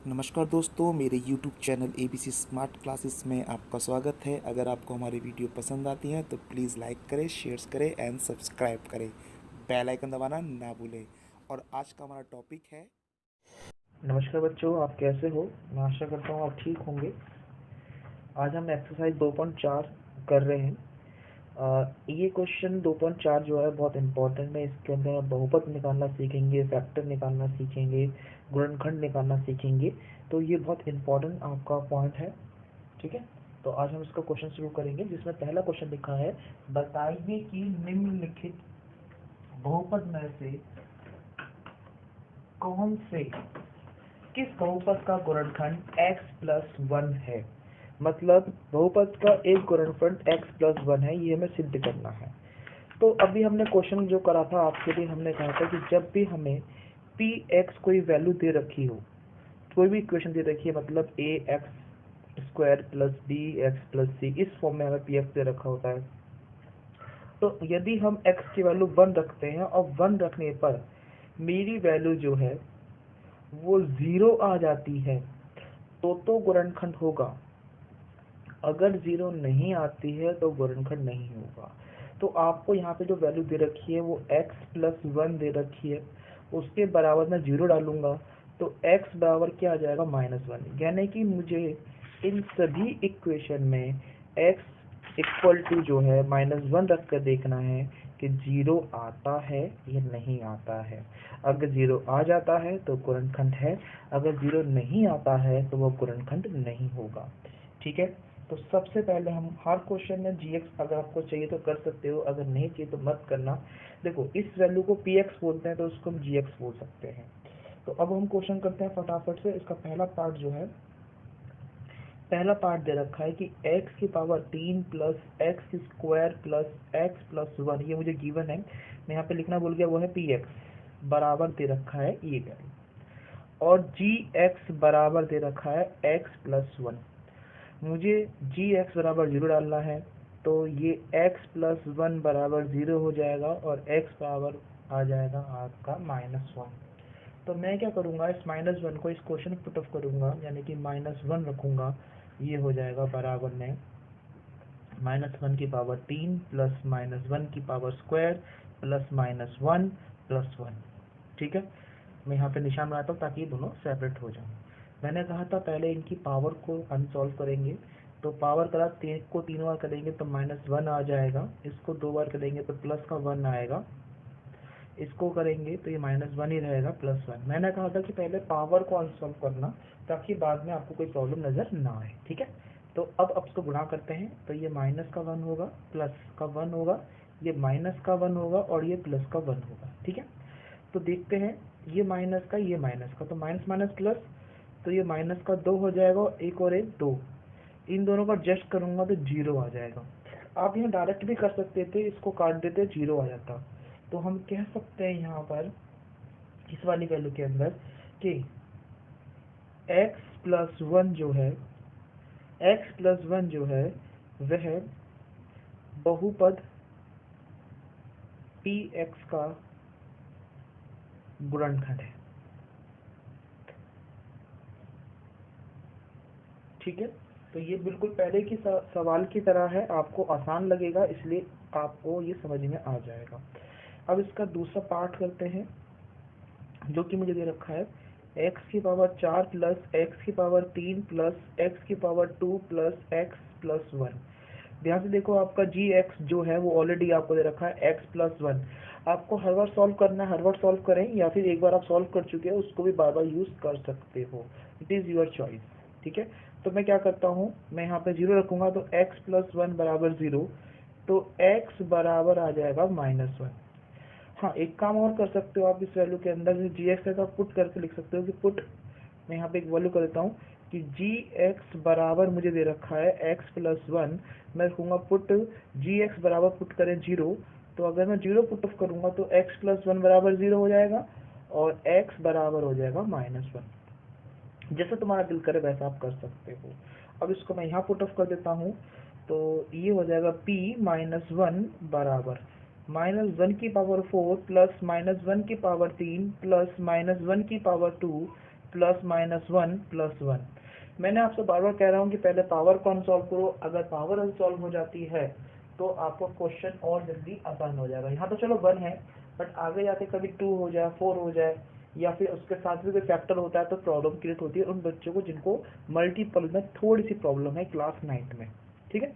नमस्कार दोस्तों, मेरे YouTube channel ABC smart classes में आपका स्वागत है। अगर आपको हमारी वीडियो पसंद आती हैं तो प्लीज़ लाइक करें, शेयर करें एंड सब्सक्राइब करें। बेल आइकन दबाना ना भूलें। और आज का हमारा टॉपिक है। नमस्कार बच्चों, आप कैसे हो? मैं आशा करता हूँ आप ठीक होंगे। आज हम एक्सरसाइज 2.4 कर रहे हैं। ये क्वेश्चन 2.4 जो है बहुत इम्पोर्टेंट है। इसके अंदर आप बहुपद निकालना सीखेंगे, फैक्टर निकालना सीखेंगे, गुणनखंड निकालना सीखेंगे। तो ये बहुत इम्पोर्टेंट आपका पॉइंट है, ठीक है। तो आज हम इसका क्वेश्चन शुरू करेंगे, जिसमें पहला क्वेश्चन लिखा है, बताइए कि निम्नलिखित बहुपद में से कौन से किस बहुपद का गुणनखंड x+1 है। मतलब बहुपद का एक गुणनखंड x+1 है, ये हमें सिद्ध करना है। तो अभी हमने क्वेश्चन जो करा था आपके लिए, हमने कहा था कि जब भी हमें px कोई वैल्यू दे रखी हो, कोई भी इक्वेशन दे रखी है, मतलब ax² + bx + c, इस फॉर्म में हमें px दे रखा होता है। तो यदि हम x की वैल्यू 1 रखते हैं और 1 रखने पर मेरी वैल्यू जो है वो 0 आ जाती है, तो गुणनखंड होगा। अगर 0 नहीं आती है तो गुणनखंड नहीं होगा। तो आपको यहाँ पे जो वैल्यू दे रखी है वो x+1 दे रखी है, उसके बराबर मैं 0 डालूंगा तो x बराबर क्या आ जाएगा, -1। यानी कि मुझे इन सभी इक्वेशन में x इक्वल टू जो है -1 रख कर देखना है कि 0 आता है या नहीं आता है। अगर 0 आ जाता है तो गुणनखंड है, अगर 0 नहीं आता है तो वो गुणनखंड नहीं होगा, ठीक है। तो सबसे पहले हम हर क्वेश्चन में gx अगर आपको चाहिए तो कर सकते हो, अगर नहीं चाहिए तो मत करना। देखो, इस वैल्यू को px बोलते हैं तो उसको हम gx बोल सकते हैं। तो अब हम क्वेश्चन करते हैं फटाफट से। इसका पहला पार्ट जो है, पहला पार्ट दे रखा है कि x की पावर 3 + x² + x+1, ये मुझे गिवन है, मैं यहाँ पे लिखना भूल गया, वो है px बराबर दे रखा है ये वैल्यू, और gx बराबर दे रखा है x+1। मुझे gx बराबर 0 डालना है, तो ये x+1 बराबर 0 हो जाएगा और x बराबर आ जाएगा आपका -1। तो मैं क्या करूँगा, इस -1 को इस क्वेश्चन में पुट ऑफ करूँगा, यानी कि -1 रखूँगा। ये हो जाएगा बराबर में -1 की पावर 3 + -1 की पावर स्क्वायर + -1 + 1, ठीक है। मैं यहाँ पे निशान बनाता हूँ ताकि ये दोनों सेपरेट हो जाए। मैंने कहा था पहले इनकी पावर को अनसॉल्व करेंगे, तो पावर करा 3 को 3 बार करेंगे तो -1 आ जाएगा, इसको 2 बार करेंगे तो प्लस का 1 आएगा, इसको करेंगे तो ये -1 ही रहेगा, +1। मैंने कहा था कि पहले पावर को अनसॉल्व करना ताकि बाद में आपको कोई प्रॉब्लम नज़र ना आए, ठीक है। तो अब इसको गुणा करते हैं, तो ये -1 होगा, प्लस का 1 होगा, ये -1 होगा और ये प्लस का 1 होगा, ठीक है। तो देखते हैं, ये माइनस का, ये माइनस का, तो माइनस माइनस प्लस, तो ये माइनस का 2 हो जाएगा, एक और एक 2, इन दोनों का एडजस्ट करूंगा तो 0 आ जाएगा। आप यहाँ डायरेक्ट भी कर सकते थे, इसको काट देते 0 आ जाता। तो हम कह सकते हैं यहाँ पर इस वाली वैल्यू के अंदर कि x+1 जो है, x+1 जो है वह बहुपद px का गुणनखंड है, ठीक है। तो ये बिल्कुल पहले की सवाल की तरह है, आपको आसान लगेगा, इसलिए आपको ये समझ में आ जाएगा। अब इसका दूसरा पार्ट करते हैं, जो कि मुझे दे रखा है x की पावर 4 + x की पावर 3 + x की पावर 2 + x+1। ध्यान से देखो, आपका gx जो है वो ऑलरेडी आपको दे रखा है x+1। आपको हर बार सॉल्व करना है, हर बार सॉल्व करें, या फिर एक बार आप सॉल्व कर चुके हो उसको भी बार बार यूज कर सकते हो, इट इज़ योर चॉइस, ठीक है। तो मैं क्या करता हूँ, मैं यहाँ पे 0 रखूंगा तो x+1 बराबर 0, तो x बराबर आ जाएगा -1। हाँ, एक काम और कर सकते हो आप, इस वैल्यू के अंदर जो gx है तो आप पुट करके लिख सकते हो कि पुट, मैं यहाँ पे एक वैल्यू कर देता हूँ कि gx बराबर मुझे दे रखा है x+1, मैं रखूँगा पुट gx बराबर पुट करें 0, तो अगर मैं 0 पुट ऑफ करूँगा तो x+1 बराबर 0 हो जाएगा और x बराबर हो जाएगा -1। जैसा तुम्हारा दिल करे वैसा आप कर सकते हो। अब इसको मैं यहाँ पुट ऑफ कर देता हूँ, तो ये हो जाएगा p -1 बराबर -1 की पावर 4 + -1 की पावर 3 + -1 की पावर 2 प्लस माइनस 1 प्लस 1। मैंने आपसे बार बार कह रहा हूँ कि पहले पावर को अनसॉल्व करो। अगर पावर अनसॉल्व हो जाती है तो आपको क्वेश्चन और जल्दी आसान हो जाएगा। यहाँ तो चलो 1 है, बट आगे जाके कभी 2 हो जाए, 4 हो जाए, या फिर उसके साथ भी कोई फैक्टर होता है तो प्रॉब्लम क्रिएट होती है उन बच्चों को जिनको मल्टीपल में थोड़ी सी प्रॉब्लम है क्लास 9 में। ठीक है,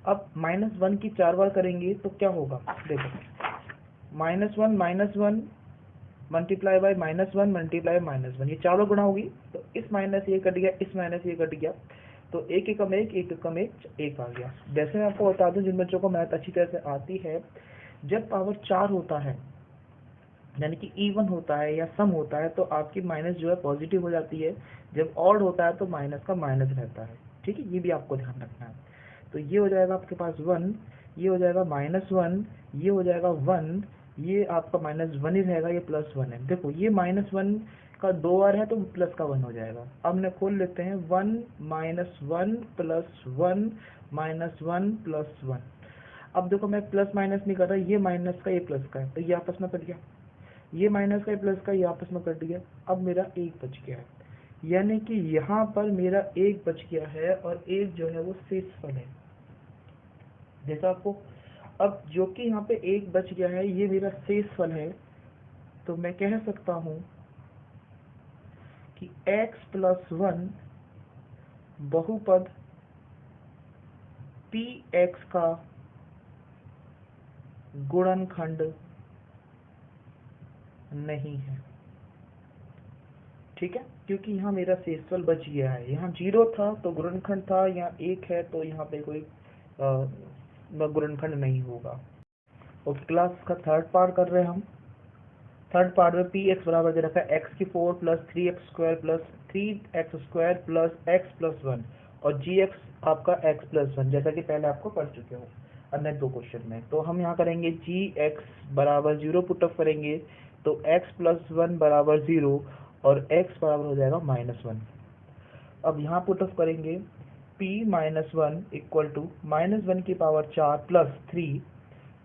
अब -1 की 4 बार करेंगे तो क्या होगा, देखो -1 मल्टीप्लाई बाय -1 मल्टीप्लाई -1, ये चारों गुणा होगी तो इस माइनस ये कट गया, इस माइनस ये कट गया, तो एक एकम एक, एक एकम एक आ गया। वैसे मैं आपको बता दूं जिन बच्चों को मैथ अच्छी तरह से आती है, जब पावर 4 होता है यानी कि इवन होता है या सम होता है तो आपकी माइनस जो है पॉजिटिव हो जाती है, जब ऑड होता है तो माइनस का माइनस रहता है। ठीक है, ये भी आपको ध्यान रखना है। तो ये हो जाएगा आपके पास 1, ये हो जाएगा -1, ये हो जाएगा 1, ये आपका -1 ही रहेगा, ये +1 है। देखो ये -1 का 2 बार है तो प्लस का 1 हो जाएगा। अब मैं खोल लेते हैं 1 -1 + 1 -1 + 1। अब देखो मैं प्लस माइनस नहीं कर रहा, ये माइनस का ये प्लस का है तो ये आपस में कट गया, ये माइनस का ये प्लस का ये आपस में कट गया। अब मेरा 1 बच गया है, यानी कि यहाँ पर मेरा 1 बच गया है और 1 जो है वो शेषफल है। जैसा आपको अब जो कि यहाँ पे 1 बच गया है ये मेरा शेषफल है, तो मैं कह सकता हूँ कि x + 1 बहुपद px का गुणनखंड नहीं है। ठीक है, क्योंकि यहाँ मेरा शेषफल बच गया है, यहाँ 0 था तो गुणनखंड था, यहाँ 1 है तो यहाँ पे कोई गुणनखंड नहीं होगा। ओके, क्लास का थर्ड पार्ट कर रहे हैं हम। थर्ड पार्ट में px बराबर दे रखा है x⁴ + 3x² + 3x² + x + 1 और gx आपका x + 1, जैसा कि पहले आपको पढ़ चुके हो अन्य 2 क्वेश्चन में। तो हम यहाँ करेंगे gx बराबर 0 पुटअप करेंगे तो x + 1 बराबर 0 और x बराबर हो जाएगा -1। अब यहाँ पुटअप करेंगे p - 1 = -1 की पावर 4 + 3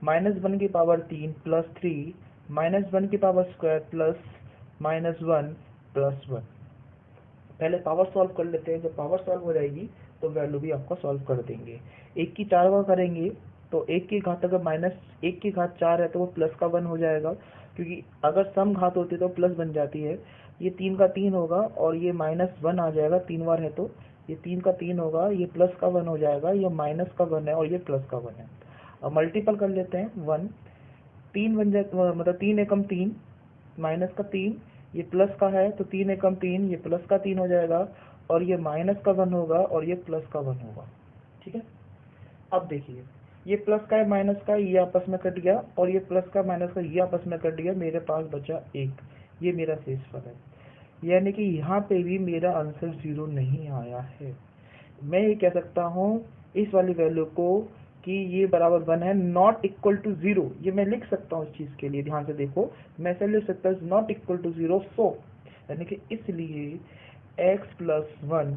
-1 की पावर 3 + 3 -1 की पावर स्क्वायर प्लस -1 + 1। पहले पावर सॉल्व कर लेते हैं, जब पावर सॉल्व हो जाएगी तो वैल्यू भी आपको सॉल्व कर देंगे। 1 की 4 बार करेंगे तो 1 की घात अगर -1 की घात 4 है तो वो प्लस का 1 हो जाएगा, क्योंकि अगर सम घात होती है तो प्लस बन जाती है। ये 3 का 3 होगा और ये -1 आ जाएगा, 3 बार है तो ये 3 का 3 होगा, ये प्लस का 1 हो जाएगा, ये माइनस का 1 है और ये प्लस का 1 है। अब मल्टीपल कर लेते हैं, 1 3 बन जाए, मतलब 3 एकम 3 माइनस का 3, ये प्लस का है तो 3 एकम 3, ये प्लस का 3 हो जाएगा और ये माइनस का 1 होगा और ये प्लस का 1 होगा। ठीक है, अब देखिए ये प्लस का है माइनस का ये आपस में कट गया और ये प्लस का माइनस का ये आपस में कट गया, मेरे पास बचा 1, ये मेरा शेषफल है। यानी कि यहाँ पे भी मेरा आंसर 0 नहीं आया है। मैं ये कह सकता हूँ इस वाली वैल्यू को कि ये बराबर 1 है, नॉट इक्वल टू 0, ये मैं लिख सकता हूँ। इस चीज के लिए ध्यान से देखो, मैं ऐसे लिख सकता हूँ नॉट इक्वल टू 0, सो यानी कि इसलिए x + 1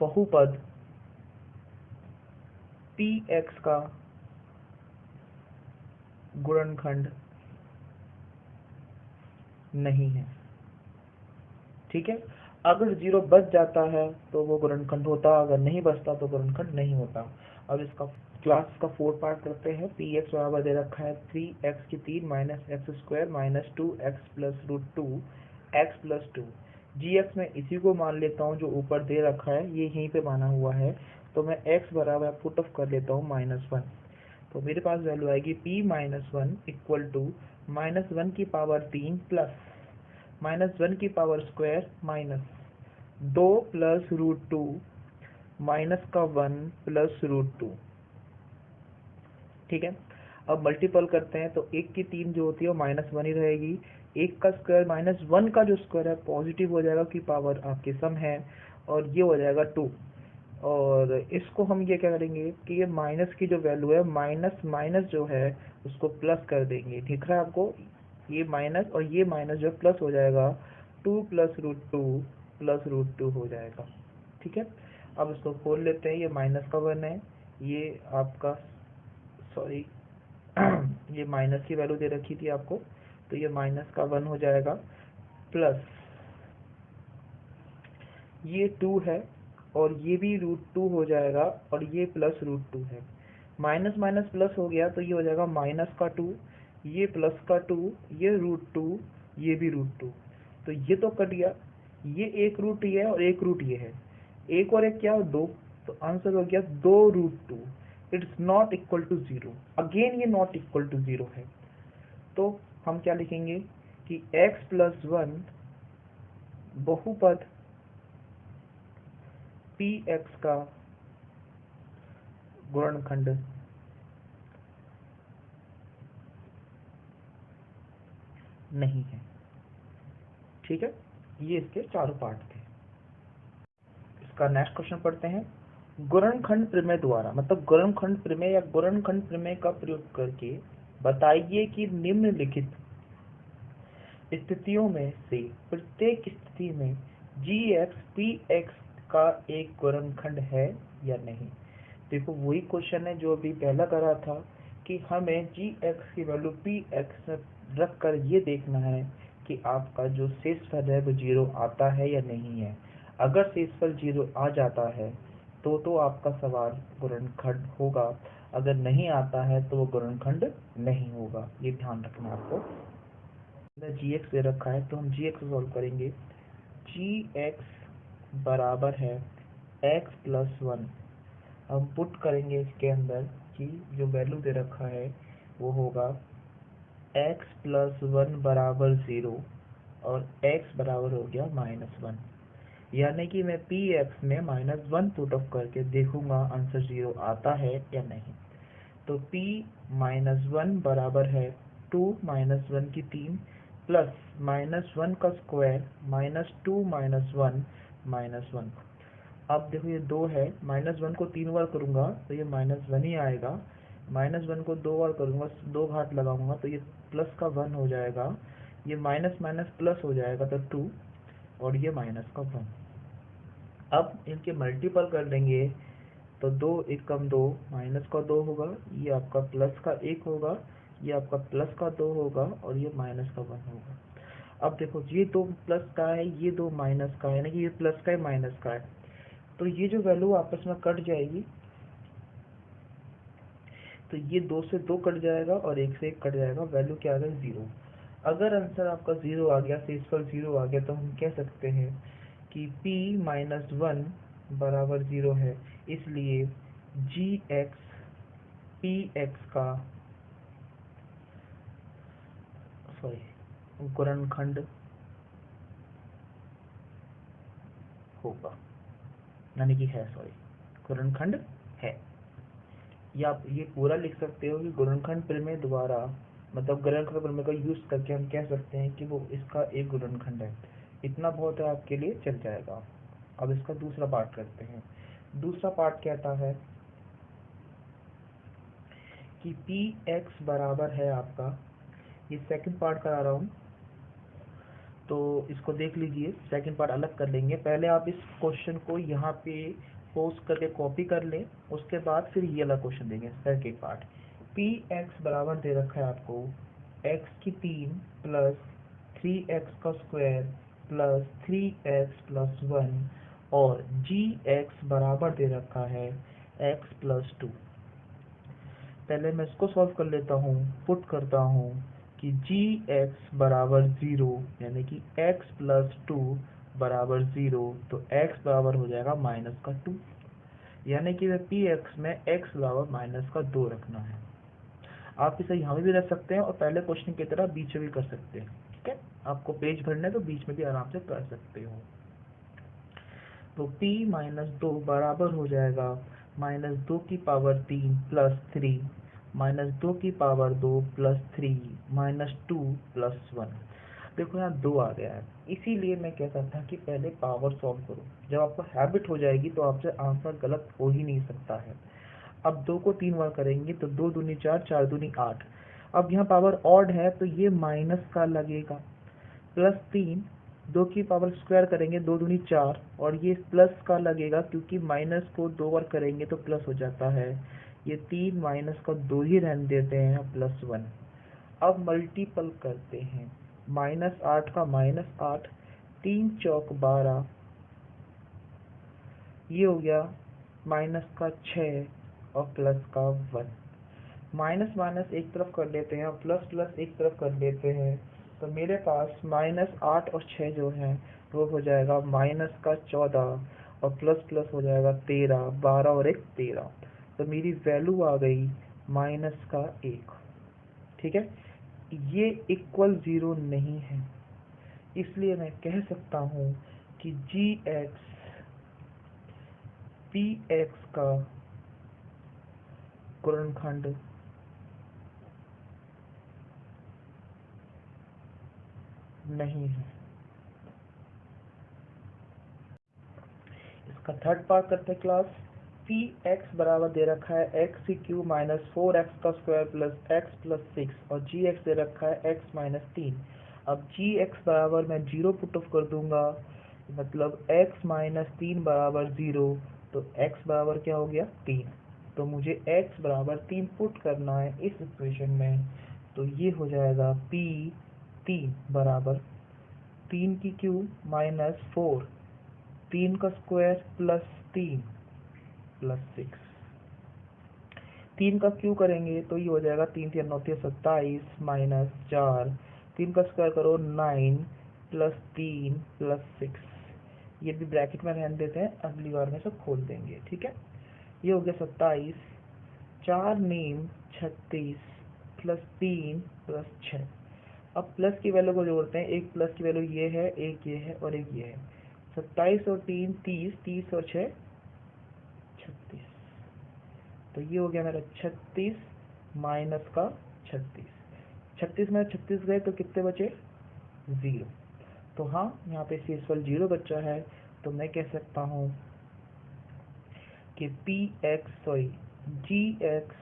बहुपद px का गुणनखंड नहीं है। ठीक है, अगर 0 बच जाता है तो वो गुणनखंड होता, अगर नहीं बचता तो गुणनखंड नहीं होता। अब इसका क्लास का 4 पार्ट करते हैं। px बराबर दे रखा है 3x की 3 -x² -2x + √2 x + 2। gx में इसी को मान लेता हूँ जो ऊपर दे रखा है, ये यहीं पे माना हुआ है, तो मैं x बराबर पुट ऑफ कर लेता हूँ -1। तो मेरे पास वैल्यू आएगी p - 1 = -1 की पावर 3 प्लस -1 की पावर स्क्वायर माइनस 2 + √2 माइनस का 1 + √2। ठीक है, अब मल्टीपल करते हैं तो 1 की 3 जो होती है वो -1 ही रहेगी, 1 का स्क्वायर -1 का जो स्क्वायर है पॉजिटिव हो जाएगा कि पावर आपकी सम है और ये हो जाएगा 2। और इसको हम ये क्या करेंगे कि ये माइनस की जो वैल्यू है माइनस माइनस जो है उसको प्लस कर देंगे। दिख रहा है आपको, ये माइनस और ये माइनस जो प्लस हो जाएगा, 2 + √2 + √2 हो जाएगा। ठीक है, अब इसको खोल लेते हैं, ये माइनस का 1 है, ये आपका सॉरी ये माइनस की वैल्यू दे रखी थी आपको, तो ये माइनस का 1 हो जाएगा प्लस ये 2 है और ये भी √2 हो जाएगा और ये प्लस √2 है। माइनस माइनस प्लस हो गया तो ये हो जाएगा माइनस का 2, ये प्लस का 2, ये √2, ये भी √2। तो ये तो कट गया, ये एक रूट ये है और एक रूट ये है, एक और एक क्या हो 2, तो आंसर हो गया 2√2। It's not equal to 0। Again ये नॉट इक्वल टू 0 है, तो हम क्या लिखेंगे कि x+1 बहुपद px का गुणनखंड नहीं है। ठीक है, ये इसके चारों पार्ट थे। इसका नेक्स्ट क्वेश्चन पढ़ते हैं। गुणनखंड प्रमेय द्वारा, मतलब गुणनखंड प्रमेय या गुणनखंड प्रमेय का प्रयोग करके बताइए कि निम्नलिखित स्थितियों में से प्रत्येक स्थिति में gx px का एक गुणनखंड है या नहीं। देखो वही क्वेश्चन है जो अभी पहला करा था कि हमें gx की वैल्यू px रख कर ये देखना है कि आपका जो शेषफल है वो 0 आता है या नहीं है। अगर शेषफल 0 आ जाता है तो आपका सवाल गुणनखंड होगा, अगर नहीं आता है तो वो गुणनखंड नहीं होगा। ये ध्यान रखना आपको। gx दे रखा है तो हम gx सॉल्व करेंगे। gx बराबर है x+1। हम पुट करेंगे इसके अंदर कि जो वैल्यू दे रखा है वो होगा x+1 बराबर 0 और x बराबर हो गया -1। यानी कि मैं px में -1 पुट ऑफ करके देखूंगा आंसर 0 आता है या नहीं। तो p-1 बराबर है 2 -1 की 3 प्लस -1 का स्क्वायर -2 -1 -1। अब देखो ये 2 है, -1 को 3 बार करूंगा तो ये -1 ही आएगा, -1 को 2 बार करूंगा, 2 घात लगाऊंगा तो ये प्लस का 1 हो जाएगा, ये माइनस माइनस प्लस हो जाएगा तो 2 और ये माइनस का 1। अब इनके मल्टीपल कर देंगे तो 2 एकम 2 माइनस का 2 होगा, ये आपका प्लस का 1 होगा, ये आपका प्लस का 2 होगा और ये माइनस का 1 होगा। अब देखो ये 2 प्लस का है, ये 2 माइनस का है, यानी कि ये प्लस का है माइनस का है, तो ये जो वैल्यू आपस में कट जाएगी, तो ये 2 से 2 कट जाएगा और 1 से 1 कट जाएगा, वैल्यू क्या आ गया 0। अगर आंसर आपका 0 आ गया, शेषफल 0 आ गया, तो हम कह सकते हैं कि p-1 बराबर 0 है, इसलिए gx px का गुणनखंड होगा, यानी कि है, गुणनखंड है। या आप ये पूरा लिख सकते हो कि गुणनखंड प्रमेय द्वारा, मतलब गुणनखंड प्रमेय का यूज करके हम कह सकते हैं कि वो इसका एक गुणनखंड है। इतना बहुत है आपके लिए, चल जाएगा। अब इसका दूसरा पार्ट करते हैं। दूसरा पार्ट कहता है कि px बराबर है आपका, ये सेकंड पार्ट करा रहा हूँ तो इसको देख लीजिए, सेकंड पार्ट अलग कर लेंगे। पहले आप इस क्वेश्चन को यहाँ पे पोस्ट करके कॉपी कर लें, उसके बाद फिर ये वाला क्वेश्चन देंगे सेकंड पार्ट। px बराबर दे रखा है आपको x की 3 प्लस 3x का स्क्वायर प्लस 3x+1 और gx बराबर दे रखा है x+2। पहले मैं इसको सॉल्व कर लेता हूँ, पुट करता हूँ कि gx बराबर 0, यानी कि x+2 बराबर 0, तो x बराबर हो जाएगा -2, यानी कि px में x बराबर -2 रखना है। आप इसे यहाँ भी रख सकते हैं और पहले क्वेश्चन की तरह बीच में भी कर सकते हैं। ठीक है, आपको पेज भरना है तो बीच में भी आराम से कर सकते हो। तो p-2 बराबर हो जाएगा -2 की पावर 3 प्लस 3 -2 की पावर 2 प्लस 3 -2 प्लस 1। देखो यहाँ 2 आ गया है, इसीलिए मैं कहता था कि पहले पावर सॉल्व करो। जब आपको हैबिट हो जाएगी तो आपसे आंसर गलत हो ही नहीं सकता है। अब 2 को 3 बार करेंगे तो 2 दूनी 4, 4 दूनी 8। अब यहाँ पावर ऑड है तो ये माइनस का लगेगा, प्लस 3, 2 की पावर स्क्वायर करेंगे 2 दूनी 4 और ये प्लस का लगेगा क्योंकि माइनस को 2 बार करेंगे तो प्लस हो जाता है। ये 3 माइनस का 2 ही रहने देते हैं, +1। अब मल्टीपल करते हैं, -8 का -8, 3 चौक 12, ये हो गया माइनस का 6 और प्लस का 1। माइनस माइनस एक तरफ कर लेते हैं और प्लस प्लस एक तरफ कर लेते हैं, तो मेरे पास -8 और 6 जो है वो हो जाएगा माइनस का 14 और प्लस प्लस हो जाएगा 13, 12 और 1 13। तो मेरी वैल्यू आ गई माइनस का 1। ठीक है, ये इक्वल 0 नहीं है, इसलिए मैं कह सकता हूँ कि gx px का गुणनखंड नहीं है। इसका थर्ड पार्ट करते हैं क्लास। पी एक्स बराबर दे रखा है एक्स क्यू माइनस 4x का स्क्वायर प्लस x प्लस 6 और जी एक्स दे रखा है x माइनस 3। अब जी एक्स बराबर मैं 0 पुट ऑफ कर दूंगा, मतलब x माइनस 3 बराबर 0, तो x बराबर क्या हो गया 3। तो मुझे x बराबर 3 पुट करना है इस इक्वेशन में, तो ये हो जाएगा p 3 बराबर 3 की क्यूब माइनस 4, 3 का स्क्वायर प्लस 3 प्लस 6। 3 का क्यू करेंगे तो ये हो जाएगा 3 3 9 27 माइनस 4, 3 का स्क्वायर करो 9 प्लस 3 प्लस 6। ये भी ब्रैकेट में रहने देते हैं, अगली बार में सब खोल देंगे। ठीक है, ये हो गया 27, 4 नीम 36 प्लस 3 प्लस 6। अब प्लस की वैल्यू को जोड़ते हैं, एक प्लस की वैल्यू ये है, एक ये है और एक ये है। 27 और 3 30, 30 और 6 36। तो ये हो गया मेरा 36 माइनस का 36। 36 में 36 गए तो कितने बचे 0। तो हाँ, यहाँ पे शेषफल 0 बचा है, तो मैं कह सकता हूँ कि जी एक्स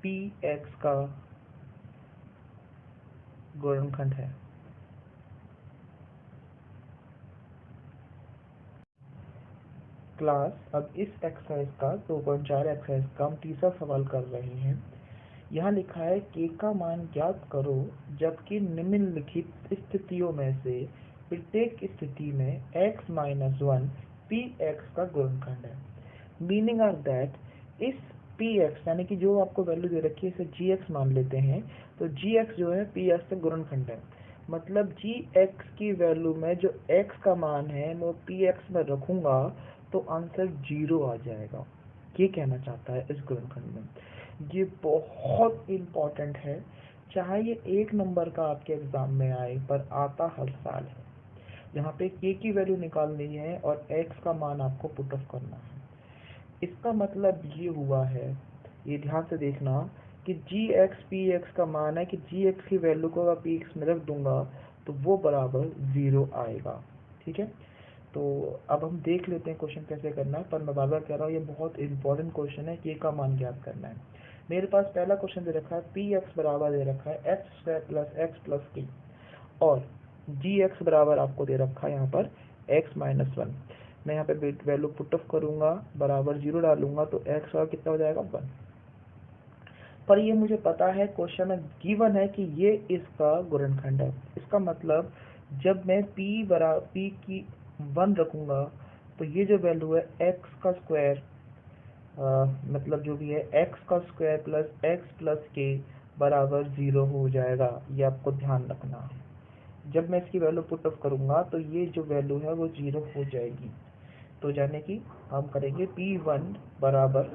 पी एक्स का गुणनखंड है। क्लास, अब इस एक्सरसाइज का 2.4 एक्सरसाइज का हम तीसरा सवाल कर रहे हैं। यहाँ लिखा है k का मान ज्ञात करो जबकि निम्नलिखित स्थितियों में से प्रत्येक स्थिति में x माइनस 1 पी एक्स का गुणनखंड है। मीनिंग ऑफ दैट, इस पी एक्स यानी कि जो आपको वैल्यू दे रखी है इसे जी एक्स मान लेते हैं, तो जी एक्स जो है पी एक्स का गुणनखंड है। मतलब जी एक्स की वैल्यू में जो x का मान है वो पी एक्स में रखूंगा तो आंसर 0 आ जाएगा। ये कहना चाहता है इस गुणनखंड में। ये बहुत इम्पोर्टेंट है, चाहे ये 1 नंबर का आपके एग्जाम में आए, पर आता हर साल है। यहाँ पे k की वैल्यू निकालनी है और x का मान आपको पुट ऑफ करना है। इसका मतलब ये हुआ है, ये ध्यान से देखना कि जी एक्स पी एक्स का मान है कि जी एक्स की वैल्यू को अगर पी एक्स में रख दूंगा तो वो बराबर 0 आएगा। ठीक है, तो अब हम देख लेते हैं क्वेश्चन कैसे करना है, पर मैं बार बार कह रहा हूँ ये बहुत इंपॉर्टेंट क्वेश्चन है, k का मान ज्ञात करना है। मेरे पास पहला क्वेश्चन दे रखा है पी एक्स बराबर दे रखा है x square plus x plus T, और जी एक्स बराबर आपको दे रखा है यहाँ पर एक्स माइनस 1। मैं यहाँ पे वैल्यू पुट ऑफ करूंगा, बराबर 0 डालूंगा तो एक्स और कितना हो जाएगा 1। पर ये मुझे पता है क्वेश्चन में गिवन है कि ये इसका गुणनखंड है। इसका मतलब जब मैं p की 1 रखूंगा तो ये जो वैल्यू है x का स्क्वायर, मतलब जो भी है x का स्क्वायर प्लस x प्लस के बराबर 0 हो जाएगा। ये आपको ध्यान रखना है, जब मैं इसकी वैल्यू पुट ऑफ करूंगा तो ये जो वैल्यू है वो 0 हो जाएगी। तो जाने की हम करेंगे p1 बराबर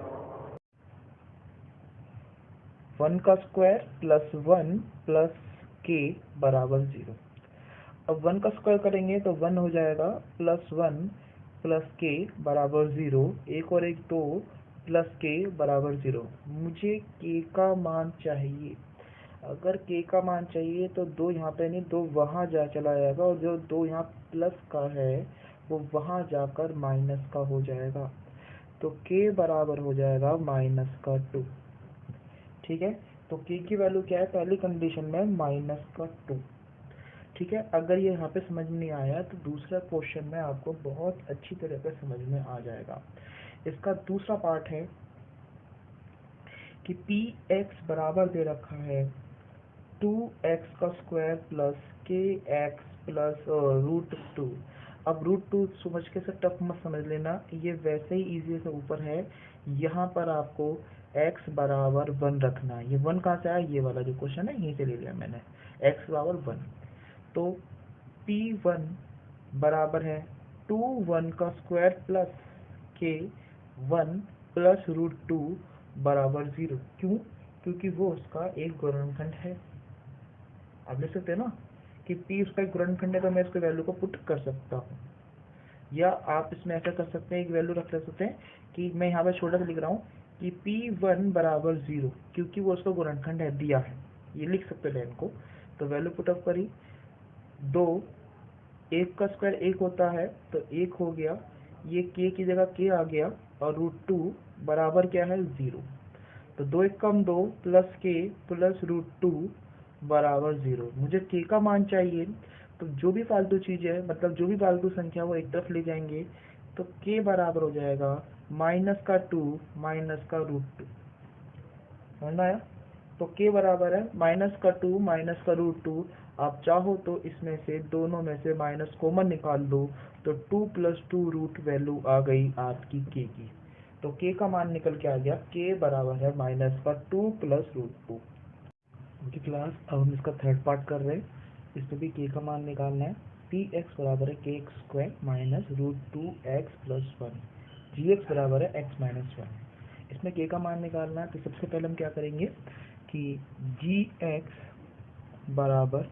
1 का स्क्वायर प्लस 1 प्लस के बराबर 0। अब 1 का स्क्वायर करेंगे तो 1 हो जाएगा प्लस 1 प्लस के बराबर 0, एक और एक 2 प्लस के बराबर 0। मुझे के का मान चाहिए। अगर के का मान चाहिए तो 2 यहाँ पे नहीं, 2 वहाँ जा चला जाएगा, और जो 2 यहाँ प्लस का है वो वहाँ जाकर माइनस का हो जाएगा। तो के बराबर हो जाएगा माइनस का 2। ठीक है, तो k की वैल्यू क्या है पहली कंडीशन में माइनस का 2। ठीक है, अगर ये यहाँ पे समझ में नहीं आया तो दूसरा क्वेश्चन में आपको बहुत अच्छी तरह से समझ में आ जाएगा। इसका दूसरा पार्ट है कि पी एक्स बराबर दे रखा है 2x का स्क्वायर प्लस के एक्स प्लस √2। अब √2 समझ के से टफ मत समझ लेना, ये वैसे ही इजी से ऊपर है। यहाँ पर आपको x बराबर 1 रखना है। ये 1 कहाँ से आया, ये वाला जो क्वेश्चन है यहीं से ले लिया मैंने, x बराबर 1। तो P1 बराबर है 2 1 का स्क्वायर प्लस के 1 प्लस √2 बराबर 0। क्यों? क्योंकि वो उसका एक गुणनखंड है। आप लिख सकते हैं ना कि P उसका एक गुणनखंड है, तो मैं इसको वैल्यू को पुट कर सकता हूँ। या आप इसमें ऐसा कर सकते हैं, एक वैल्यू रख सकते हैं कि मैं यहाँ पे छोटा सा लिख रहा हूँ कि P1 बराबर 0, क्योंकि वो उसका गुणनखंड है, दिया है। ये लिख सकते हैं इनको। तो वैल्यू पुटअप करी, 2 1 का स्क्वायर 1 होता है, तो 1 हो गया, ये k की जगह k आ गया, और √2 बराबर क्या है, 0। तो 2 1 कम 2 प्लस k प्लस √2 बराबर 0। मुझे k का मान चाहिए, तो जो भी फालतू चीज़ है, मतलब जो भी फालतू संख्या वो एक तरफ ले जाएंगे, तो k बराबर हो जाएगा -2 माइनस का √2। समझ में आया? तो k बराबर है -2 माइनस का √2। आप चाहो तो इसमें से दोनों में से माइनस कॉमन निकाल दो, तो 2 + 2 रूट वैल्यू आ गई आपकी k की। तो k का मान निकल के आ गया, k बराबर है -2 + √2। ओके क्लास, अब हम इसका थर्ड पार्ट कर रहे हैं। इसमें भी k का मान निकालना है। px बराबर है kx² माइनस √2x + 1। gx बराबर है x - 1। इसमें k का मान निकालना है, तो सबसे पहले हम क्या करेंगे कि gx बराबर,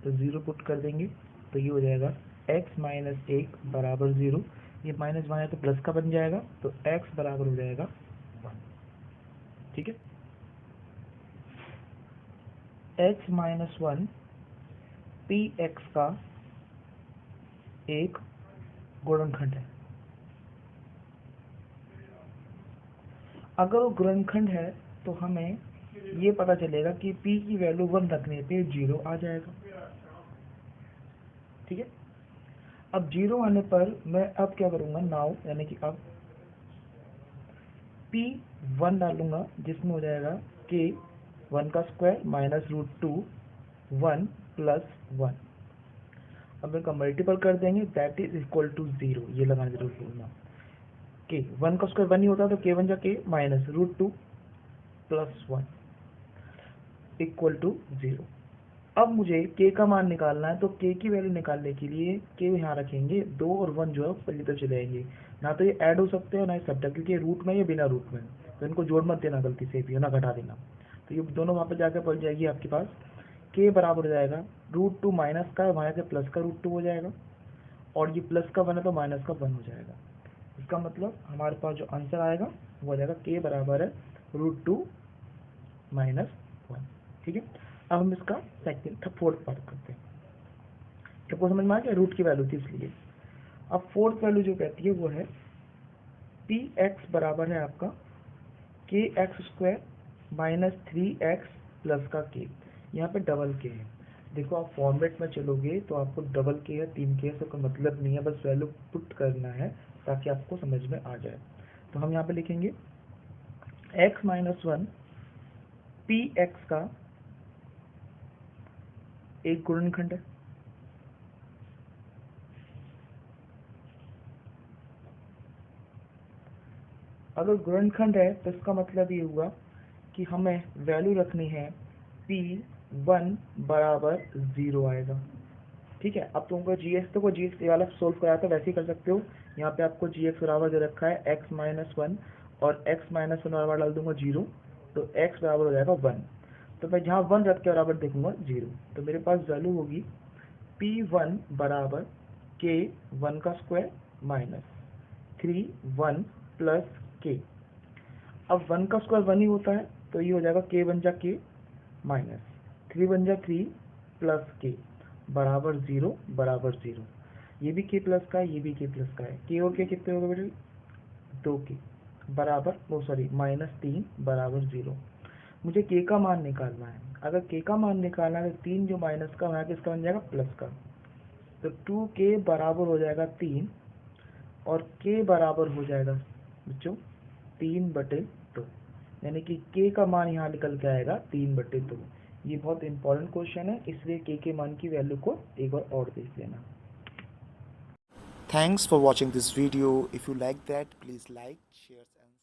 तो 0 पुट कर देंगे, तो ये हो जाएगा x - 1 बराबर 0। ये माइनस वहाँ है तो प्लस का बन जाएगा, तो x बराबर हो जाएगा 1। ठीक है, x - 1 px का एक गुणनखंड है। अगर वो गुणनखंड है तो हमें ये पता चलेगा कि p की वैल्यू 1 रखने पे 0 आ जाएगा। ठीक है, अब 0 आने पर मैं अब क्या करूँगा, नाउ यानी कि अब p1 डालूंगा, जिसमें हो जाएगा k 1 का स्क्वायर माइनस √2 1 + 1। अब इनका मल्टीपल कर देंगे, दैट इज इक्वल टू 0। ये लगाना जरूर भूलना, k 1 का स्क्वायर 1 ही होता है, तो k 1 जा k माइनस √2 + 1 इक्वल टू 0। अब मुझे k का मान निकालना है, तो k की वैल्यू निकालने के लिए k यहाँ रखेंगे, 2 और 1 जो है ऊपर की तरफ चले जाएंगे। ना तो ये ऐड हो सकते हैं ना ये सब्ट्रैक्ट, क्योंकि रूट में या बिना रूट में, तो इनको जोड़ मत देना गलती से भी, ना घटा देना। तो ये दोनों वहाँ पर जाकर पहुँच जाएगी आपके पास। k बराबर हो जाएगा √2 माइनस का, वहाँ के प्लस का √2 हो जाएगा, और ये प्लस का 1 है तो माइनस का 1 हो जाएगा। इसका मतलब हमारे पास जो आंसर आएगा वो आ जाएगा k बराबर है √2 - 1। ठीक है, अब हम इसका फोर्थ पार्ट करते हैं। सबको समझ में आ गया, रूट की वैल्यू थी इसलिए। अब फोर्थ वैल्यू जो कहती है वो है px बराबर है आपका kx² माइनस 3x प्लस का k। यहाँ पे डबल k है। देखो आप फॉर्मेट में चलोगे तो आपको डबल के या 3 के से कोई मतलब नहीं है, बस वैल्यू पुट करना है ताकि आपको समझ में आ जाए। तो हम यहाँ पे लिखेंगे x - 1 px का एक गुणनखंड है। अगर गुणनखंड है तो इसका मतलब ये हुआ कि हमें वैल्यू रखनी है p1 बराबर 0 आएगा। ठीक है, अब तुमको gx, तो gx वाला सोल्व कराया था वैसे ही कर सकते हो। यहाँ पे आपको gx बराबर जो रखा है x - 1 और x - 1 बराबर डाल दूंगा 0, तो x बराबर हो जाएगा 1। तो मैं जहाँ 1 रख के बराबर देखूंगा 0, तो मेरे पास वैल्यू होगी p1 बराबर k 1 का स्क्वायर माइनस 3 1 प्लस k। अब 1 का स्क्वायर 1 ही होता है, तो ये हो जाएगा k 1 जा k माइनस 3 1 जा 3 प्लस k बराबर 0 बराबर 0। ये भी k प्लस का है, ये भी k प्लस का है। k और k कितने हो गए बेटे, 2k बराबर, वो सॉरी -3 बराबर 0। मुझे k का मान निकालना है। अगर k का मान निकालना है तो 3 जो माइनस का वहाँ किसका बन जाएगा, प्लस का। तो 2k बराबर हो जाएगा 3, और k बराबर हो जाएगा बच्चों 3/2, यानी कि k का मान यहाँ निकल के आएगा 3/2। ये बहुत इंपॉर्टेंट क्वेश्चन है, इसलिए के मान की वैल्यू को एक बार और देख लेना। Thanks for watching this video. If you like that, please like, share and